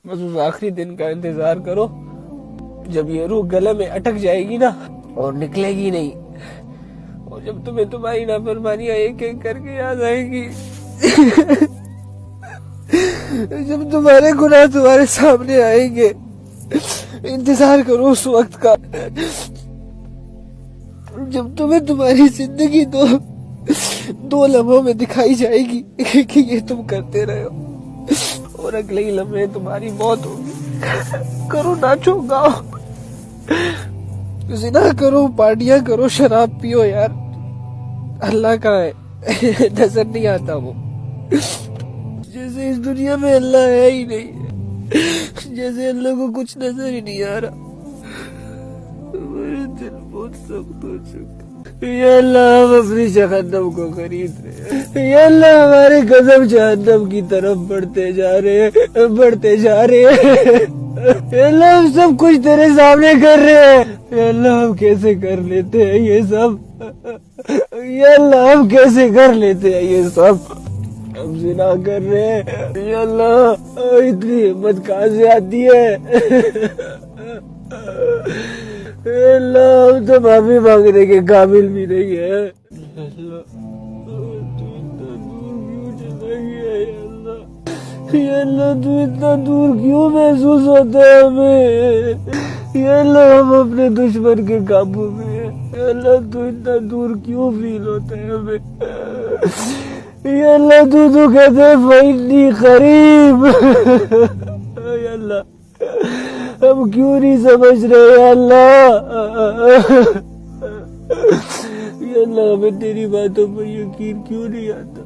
بس اس آخری دن کا انتظار کرو جب یہ روح گلے میں اٹک جائے گی نا اور نکلے گی نہیں، اور جب تمہیں تمہاری نافرمانیاں ایک ایک کر کے یاد آئے گی، جب تمہارے گناہ تمہارے سامنے آئیں گے، انتظار کرو اس وقت کا جب تمہیں تمہاری زندگی دو لمحوں میں دکھائی جائے گی کہ یہ تم کرتے رہے ہو، اور اگلے ہی لمحے تمہاری موت ہوگی۔ کرو، ناچو، گاؤ، زنا کرو، پارٹیاں کرو، شراب پیو، یار اللہ کا ہے، نظر نہیں آتا وہ، جیسے اس دنیا میں اللہ ہے ہی نہیں، جیسے اللہ کو کچھ نظر ہی نہیں آ رہا۔ میرے دل بہت سخت ہو چکا، یا اللہ ہم اپنی جہنم کو خرید رہے ہیں، یا اللہ ہمارے قدم جہنم کی طرف بڑھتے جا رہے ہیں، یا اللہ ہم سب کچھ تیرے سامنے کر رہے ہیں، یا اللہ ہم کیسے کر لیتے ہیں یہ سب، یا اللہ ہم کیسے کر لیتے ہیں یہ سب، ہم زنا کر رہے ہیں، یا اللہ اتنی ہمت کہاں سے آتی ہے، اے اللہ ہم تو معافی مانگنے کے قابل بھی نہیں ہے، یا اللہ تو اتنا دور کیوں محسوس ہوتا ہے ہمیں، یا اللہ ہم اپنے دشمن کے قابو میں ہیں، یا اللہ تو اتنا دور کیوں فیل ہوتا ہے ہمیں، یا اللہ تو کہتے ہیں فَإِنِّي قریب، یا اللہ ہم کیوں نہیں سمجھ رہے، یا اللہ، یا اللہ ہمیں تیری باتوں پر یقین کیوں نہیں آتا۔